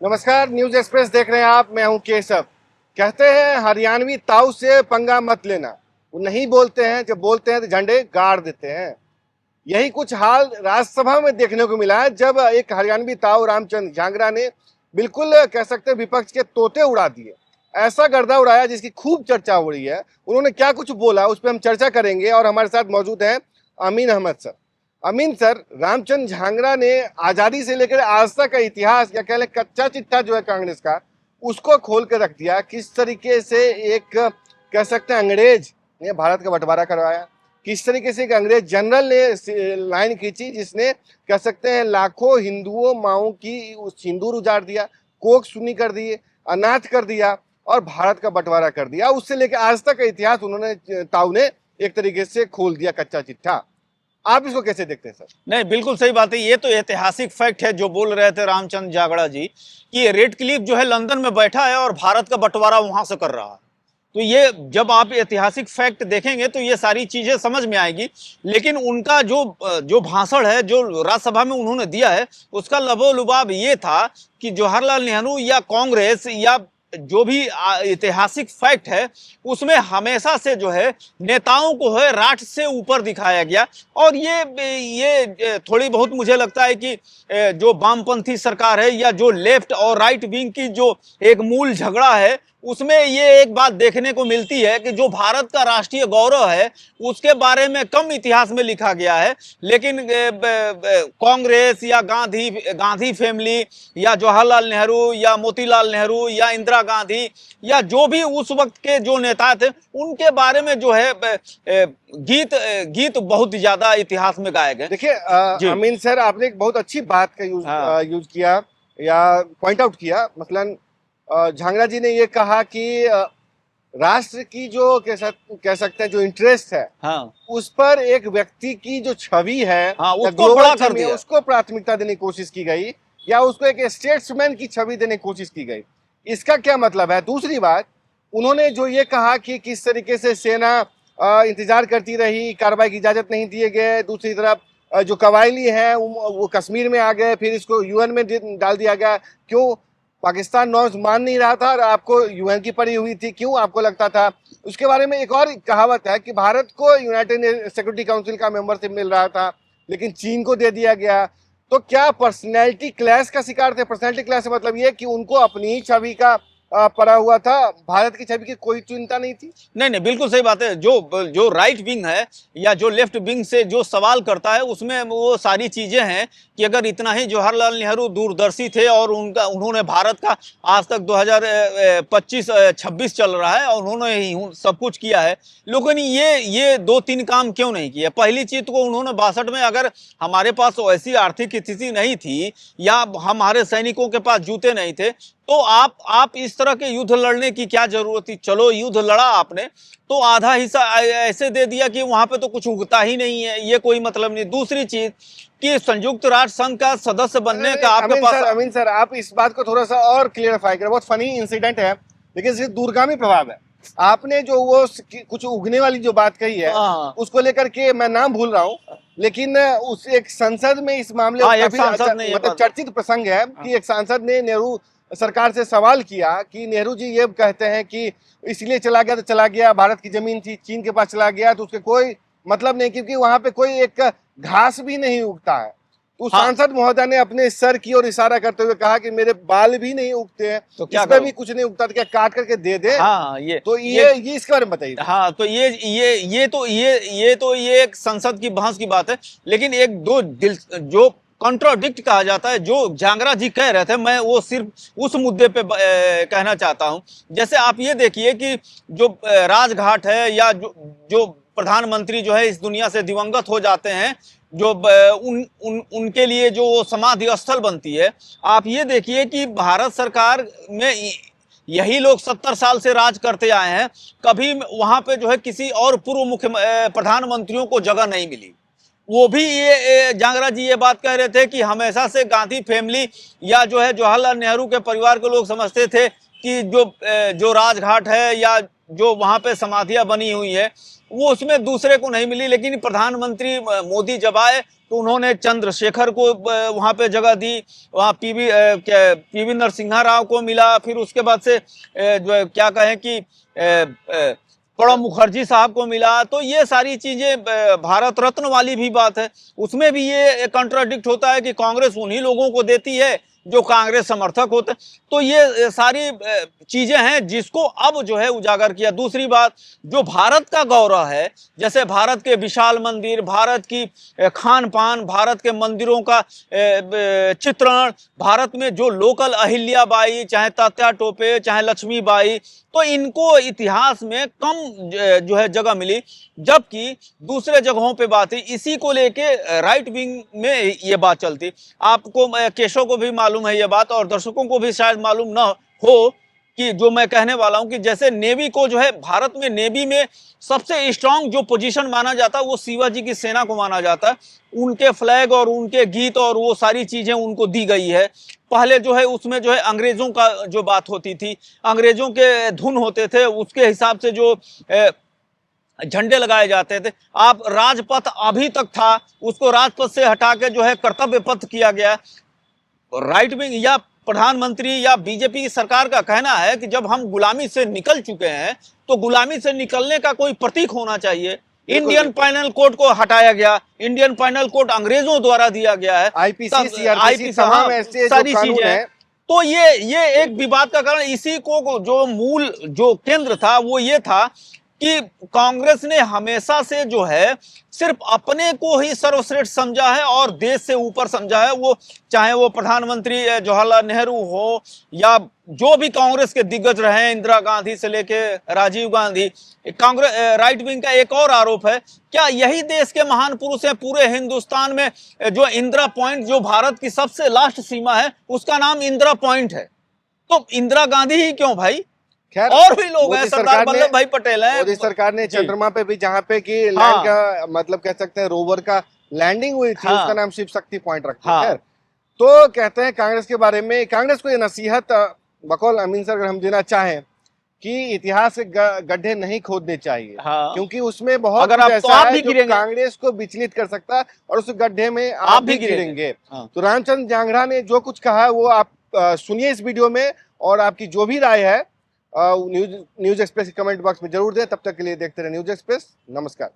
नमस्कार, news express देख रहे हैं आप। मैं हूं केशव। कहते हैं हरियाणवी ताऊ से पंगा मत लेना। वो नहीं बोलते हैं, जब बोलते हैं तो झंडे गाड़ देते हैं। यही कुछ हाल राज्यसभा में देखने को मिला है, जब एक हरियाणवी ताऊ रामचंद्र झांगरा ने बिल्कुल कह सकते हैं विपक्ष के तोते उड़ा दिए। ऐसा गर्दा उड़ाया जिसकी खूब चर्चा हो रही है। उन्होंने क्या कुछ बोला उस पर हम चर्चा करेंगे और हमारे साथ मौजूद हैं अमीन अहमद सर। अमीन सर, रामचंद्र झांगरा ने आजादी से लेकर आज तक का इतिहास या कह लें कच्चा चिट्ठा जो है कांग्रेस का, उसको खोल कर रख दिया। किस तरीके से एक कह सकते हैं अंग्रेज ने भारत का बंटवारा करवाया, किस तरीके से एक अंग्रेज जनरल ने लाइन खींची जिसने कह सकते हैं लाखों हिंदुओं माओं की सिंदूर उजाड़ दिया, कोख सुनी कर दिए, अनाथ कर दिया और भारत का बंटवारा कर दिया। उससे लेकर आज तक का इतिहास उन्होंने ताऊ ने एक तरीके से खोल दिया कच्चा चिट्ठा। आप इसको कैसे देखते हैं सर? नहीं, बिल्कुल सही बात है। ये तो ऐतिहासिक फैक्ट है जो बोल रहे थे रामचंद्र झांगड़ा जी कि रेड क्लिफ जो है लंदन में बैठा है और भारत का बंटवारा वहां से कर रहा है। तो ये जब आप ऐतिहासिक फैक्ट देखेंगे तो ये सारी चीजें समझ में आएगी। लेकिन उनका जो भाषण है जो राज्यसभा में उन्होंने दिया है, उसका लबोलुबाब ये था कि जवाहरलाल नेहरू या कांग्रेस या जो भी ऐतिहासिक फैक्ट है उसमें हमेशा से जो है नेताओं को है राष्ट्र से ऊपर दिखाया गया। और ये थोड़ी बहुत मुझे लगता है कि जो वामपंथी सरकार है या जो लेफ्ट और राइट विंग की जो एक मूल झगड़ा है, उसमें ये एक बात देखने को मिलती है कि जो भारत का राष्ट्रीय गौरव है उसके बारे में कम इतिहास में लिखा गया है। लेकिन कांग्रेस या गांधी फैमिली या जवाहरलाल नेहरू या मोतीलाल नेहरू या इंदिरा गांधी या जो भी उस वक्त के जो नेता थे, उनके बारे में जो है गीत बहुत ज्यादा इतिहास में गाए गए। देखिए अमीन सर, आपने एक बहुत अच्छी बात का यूज किया या पॉइंट आउट किया। मसलन झांगरा जी ने ये कहा कि राष्ट्र की जो कह सकते हैं जो इंटरेस्ट है, उस पर एक व्यक्ति की जो छवि है, उसको बड़ा कर दिया, उसको प्राथमिकता देने की कोशिश की गई या उसको एक स्टेट्समैन की छवि देने की कोशिश की गई। इसका क्या मतलब है? दूसरी बात, उन्होंने जो ये कहा कि किस तरीके से सेना इंतजार करती रही, कार्रवाई की इजाजत नहीं दिए गए। दूसरी तरफ जो कबायली है वो कश्मीर में आ गए, फिर इसको यूएन में डाल दिया गया। क्यों? पाकिस्तान नॉर्म्स मान नहीं रहा था और आपको यूएन की पड़ी हुई थी, क्यों आपको लगता था? उसके बारे में एक और कहावत है कि भारत को यूनाइटेड सिक्योरिटी काउंसिल का मेंबरशिप मिल रहा था लेकिन चीन को दे दिया गया। तो क्या पर्सनैलिटी क्लैश का शिकार थे? पर्सनैलिटी क्लैश का मतलब ये कि उनको अपनी ही छवि का पड़ा हुआ था, भारत की छवि की कोई चिंता नहीं थी। नहीं, बिल्कुल सही बात है। जो राइट विंग है या जो लेफ्ट विंग से जो सवाल करता है उसमें वो सारी चीजें हैं कि अगर इतना ही जवाहरलाल नेहरू दूरदर्शी थे और उन्होंने भारत का आज तक 2025-26 चल रहा है और उन्होंने ही सब कुछ किया है, लेकिन ये 2-3 काम क्यों नहीं किए? पहली चीज को उन्होंने 62 में, अगर हमारे पास ऐसी आर्थिक स्थिति नहीं थी या हमारे सैनिकों के पास जूते नहीं थे तो आप इस तरह के युद्ध लड़ने की क्या जरूरत थी? चलो युद्ध लड़ा आपने तो आधा हिस्सा ऐसे दे दिया कि वहां पे तो कुछ उगता ही नहीं है, ये कोई मतलब नहीं। दूसरी चीज कि संयुक्त राष्ट्र संघ का सदस्य बनने का आपके पास। अमीन सर, आप इस बात को थोड़ा सा और क्लियरिफाई करें। बहुत फनी इंसिडेंट है लेकिन सिर्फ दूरगामी प्रभाव है। आपने जो वो कुछ उगने वाली जो बात कही है उसको लेकर के मैं नाम भूल रहा हूँ, लेकिन उस एक संसद में इस मामले मतलब चर्चित प्रसंग है कि एक सांसद ने नेहरू सरकार से सवाल किया कि नेहरू जी ये कहते हैं कि इसलिए चला गया तो चला गया, भारत की जमीन थी, चीन के पास चला गया तो उसके कोई मतलब नहीं क्योंकि वहां पे कोई एक घास भी नहीं उगता है। तो सांसद महोदय ने अपने सर की ओर इशारा करते हुए कहा कि मेरे बाल भी नहीं उगते हैं तो क्या इसमें भी कुछ नहीं उगता तो क्या काट करके दे दे? ये इसके बारे में बताइए। हाँ, तो ये एक संसद की बहस की बात है। लेकिन एक दो जो कॉन्ट्राडिक्ट कहा जाता है जो झांगरा जी कह रहे थे, मैं वो सिर्फ उस मुद्दे पे कहना चाहता हूं। जैसे आप ये देखिए कि जो राजघाट है या जो प्रधानमंत्री जो है इस दुनिया से दिवंगत हो जाते हैं, जो उनके लिए जो समाधि स्थल बनती है, आप ये देखिए कि भारत सरकार में यही लोग 70 साल से राज करते आए हैं, कभी वहां पे जो है किसी और पूर्व मुख्य प्रधानमंत्रियों को जगह नहीं मिली। वो भी ये झांगरा जी ये बात कह रहे थे कि हमेशा से गांधी फैमिली या जो है जवाहरलाल नेहरू के परिवार के लोग समझते थे कि जो राजघाट है या जो वहां पे समाधियां बनी हुई है वो उसमें दूसरे को नहीं मिली, लेकिन प्रधानमंत्री मोदी जब आए तो उन्होंने चंद्रशेखर को वहां पे जगह दी, वहां पीवी नरसिम्हा राव को मिला, फिर उसके बाद से जो है क्या कहें कि प्रणब मुखर्जी साहब को मिला। तो ये सारी चीजें भारत रत्न वाली भी बात है, उसमें भी ये कंट्राडिक्ट होता है कि कांग्रेस उन्हीं लोगों को देती है जो कांग्रेस समर्थक होते। तो ये सारी चीजें हैं जिसको अब जो है उजागर किया। दूसरी बात, जो भारत का गौरव है, जैसे भारत के विशाल मंदिर, भारत की खान पान, भारत के मंदिरों का चित्रण, भारत में जो लोकल अहिल्याबाई, चाहे तात्या टोपे, चाहे लक्ष्मीबाई, तो इनको इतिहास में कम जो है जगह मिली, जबकि दूसरे जगहों पे बात है। इसी को लेके राइट विंग में ये बात चलती। आपको केशव को भी मालूम है ये बात, और दर्शकों को भी शायद मालूम ना हो कि जो मैं कहने वाला हूं कि जैसे नेवी को जो है, भारत में नेवी में सबसे स्ट्रांग जो पोजीशन माना जाता है वो शिवाजी की सेना को माना जाता है। उनके फ्लैग और उनके गीत और वो सारी चीजें उनको दी गई है। पहले जो है उसमें जो है अंग्रेजों का जो बात होती थी, अंग्रेजों के धुन होते थे, उसके हिसाब से जो झंडे लगाए जाते थे। आप राजपथ अभी तक था, उसको राजपथ से हटा के जो है कर्तव्य पथ किया गया। राइट विंग या प्रधानमंत्री या बीजेपी की सरकार का कहना है कि जब हम गुलामी से निकल चुके हैं तो गुलामी से निकलने का कोई प्रतीक होना चाहिए। इंडियन पैनल कोड को हटाया गया, इंडियन पैनल कोड अंग्रेजों द्वारा दिया गया है, आईपीसी, सीआरपीसी, तमाम ऐसे सारी जो कानून चीजें है। तो ये एक विवाद का कारण, इसी को जो मूल जो केंद्र था वो ये था कि कांग्रेस ने हमेशा से जो है सिर्फ अपने को ही सर्वश्रेष्ठ समझा है और देश से ऊपर समझा है। वो चाहे वो प्रधानमंत्री जवाहरलाल नेहरू हो या जो भी कांग्रेस के दिग्गज रहे, इंदिरा गांधी से लेके राजीव गांधी। कांग्रेस राइट विंग का एक और आरोप है, क्या यही देश के महान पुरुष हैं पूरे हिंदुस्तान में? जो इंदिरा पॉइंट, जो भारत की सबसे लास्ट सीमा है, उसका नाम इंदिरा पॉइंट है। तो इंदिरा गांधी ही क्यों भाई, खैर और भी लोग हैं, सरदार वल्लभ भाई पटेल हैं। मोदी सरकार ने जी। चंद्रमा पे भी, जहाँ पे कि लैंड हाँ। का मतलब कह सकते हैं रोवर का लैंडिंग हुई थी, हाँ। उसका नाम शिव शक्ति पॉइंट रखा हाँ। है। खैर, तो कहते हैं कांग्रेस के बारे में, कांग्रेस को ये नसीहत बकौल अमीन सर अगर हम देना चाहें कि इतिहास के गड्ढे नहीं खोदने चाहिए। हाँ। क्योंकि उसमें बहुत अगर कुछ आप तो ऐसा आप है भी जो गिरेंगे। कांग्रेस को विचलित कर सकता है और उस गड्ढे में आप भी गिरेंगे। हाँ। तो रामचंद्र जांगड़ा ने जो कुछ कहा है वो आप सुनिए इस वीडियो में, और आपकी जो भी राय है न्यूज एक्सप्रेस के कमेंट बॉक्स में जरूर दें। तब तक के लिए देखते रहे न्यूज एक्सप्रेस। नमस्कार।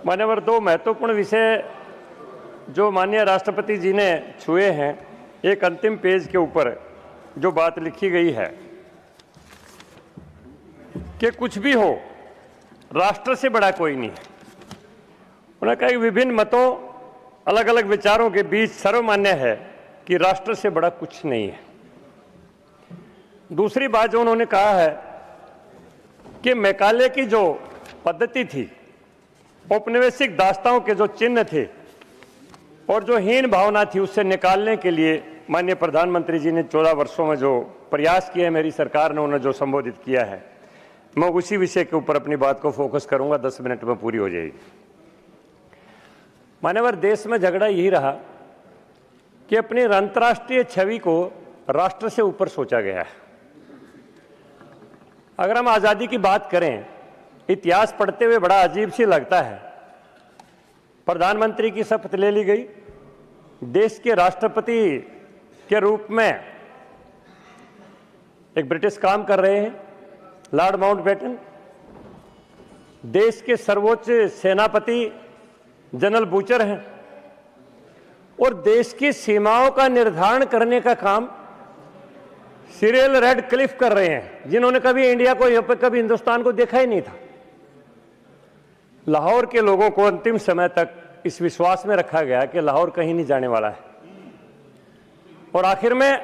मान्यवर, दो महत्वपूर्ण विषय जो माननीय राष्ट्रपति जी ने छुए हैं, एक अंतिम पेज के ऊपर जो बात लिखी गई है कि कुछ भी हो राष्ट्र से बड़ा कोई नहीं है। उन्होंने कहा कि विभिन्न मतों, अलग अलग विचारों के बीच सर्वमान्य है कि राष्ट्र से बड़ा कुछ नहीं है। दूसरी बात जो उन्होंने कहा है कि मैकाले की जो पद्धति थी, औपनिवेशिक दास्ताओं के जो चिन्ह थे और जो हीन भावना थी, उससे निकालने के लिए माननीय प्रधानमंत्री जी ने 14 वर्षों में जो प्रयास किए, मेरी सरकार ने उन्हें जो संबोधित किया है, मैं उसी विषय के ऊपर अपनी बात को फोकस करूंगा। 10 मिनट में पूरी हो जाएगी। मान्यवर, देश में झगड़ा यही रहा कि अपनी अंतर्राष्ट्रीय छवि को राष्ट्र से ऊपर सोचा गया है। अगर हम आज़ादी की बात करें, इतिहास पढ़ते हुए बड़ा अजीब सी लगता है। प्रधानमंत्री की शपथ ले ली गई, देश के राष्ट्रपति के रूप में एक ब्रिटिश काम कर रहे हैं, लॉर्ड माउंटबेटन। देश के सर्वोच्च सेनापति जनरल बूचर हैं और देश की सीमाओं का निर्धारण करने का काम सिरिल रेडक्लिफ कर रहे हैं, जिन्होंने कभी इंडिया को, यहाँ पे कभी हिंदुस्तान को देखा ही नहीं था। लाहौर के लोगों को अंतिम समय तक इस विश्वास में रखा गया कि लाहौर कहीं नहीं जाने वाला है, और आखिर में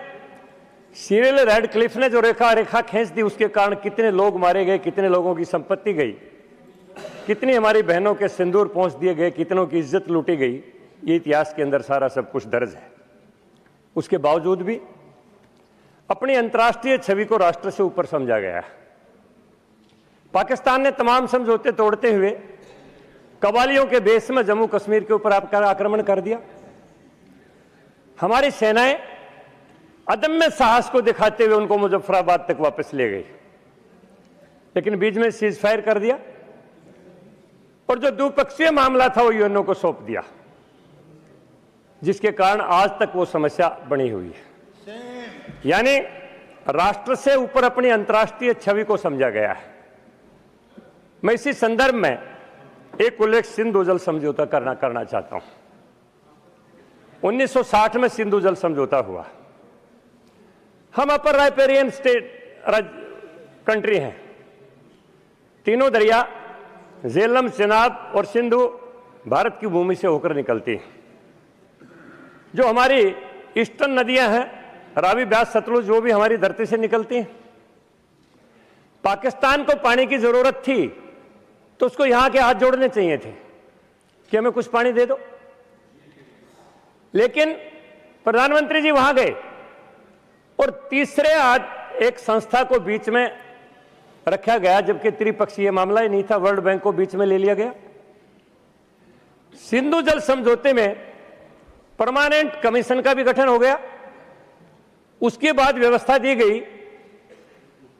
सिरिल रेडक्लिफ ने जो रेखा खींच दी, उसके कारण कितने लोग मारे गए, कितने लोगों की संपत्ति गई, कितनी हमारी बहनों के सिंदूर पहुंच दिए गए, कितनों की इज्जत लूटी गई। ये इतिहास के अंदर सारा सब कुछ दर्ज है। उसके बावजूद भी अपनी अंतर्राष्ट्रीय छवि को राष्ट्र से ऊपर समझा गया है। पाकिस्तान ने तमाम समझौते तोड़ते हुए कबालियों के बेस में जम्मू कश्मीर के ऊपर आक्रमण कर दिया। हमारी सेनाएं अदम्य साहस को दिखाते हुए उनको मुजफ्फराबाद तक वापस ले गई। लेकिन बीच में सीज फायर कर दिया और जो द्विपक्षीय मामला था वो यूएनओ को सौंप दिया, जिसके कारण आज तक वो समस्या बनी हुई है। यानी राष्ट्र से ऊपर अपनी अंतर्राष्ट्रीय छवि को समझा गया है। मैं इसी संदर्भ में एक उल्लेख सिंधु जल समझौता करना चाहता हूं। 1960 में सिंधु जल समझौता हुआ। हम अपर राइपेरियन स्टेट कंट्री हैं। तीनों दरिया झेलम, चेनाब और सिंधु भारत की भूमि से होकर निकलती हैं। जो हमारी ईस्टर्न नदियां हैं, रावी, ब्यास, सतलुज, जो भी हमारी धरती से निकलती हैं। पाकिस्तान को पानी की जरूरत थी तो उसको यहां के हाथ जोड़ने चाहिए थे कि हमें कुछ पानी दे दो, लेकिन प्रधानमंत्री जी वहां गए और तीसरे आज एक संस्था को बीच में रखा गया, जबकि त्रिपक्षीय मामला ही नहीं था। वर्ल्ड बैंक को बीच में ले लिया गया। सिंधु जल समझौते में परमानेंट कमीशन का भी गठन हो गया। उसके बाद व्यवस्था दी गई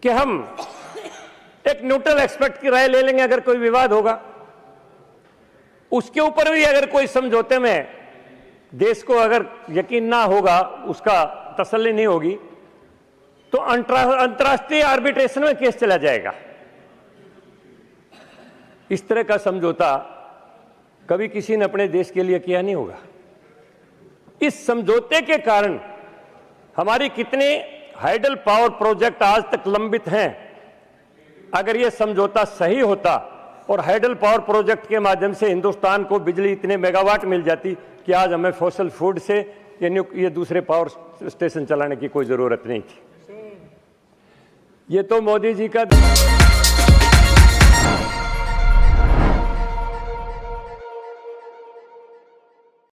कि हम एक न्यूट्रल एक्सपर्ट की राय ले लेंगे अगर कोई विवाद होगा। उसके ऊपर भी अगर कोई समझौते में देश को अगर यकीन ना होगा, उसका तसल्ली नहीं होगी, तो अंतर्राष्ट्रीय आर्बिट्रेशन में केस चला जाएगा। इस तरह का समझौता कभी किसी ने अपने देश के लिए किया नहीं होगा। इस समझौते के कारण हमारी कितने हाइडल पावर प्रोजेक्ट आज तक लंबित हैं। अगर यह समझौता सही होता और हाइडल पावर प्रोजेक्ट के माध्यम से हिंदुस्तान को बिजली इतने मेगावाट मिल जाती कि आज हमें फॉसिल फूड से ये दूसरे पावर स्टेशन चलाने की कोई जरूरत नहीं थी। ये तो मोदी जी का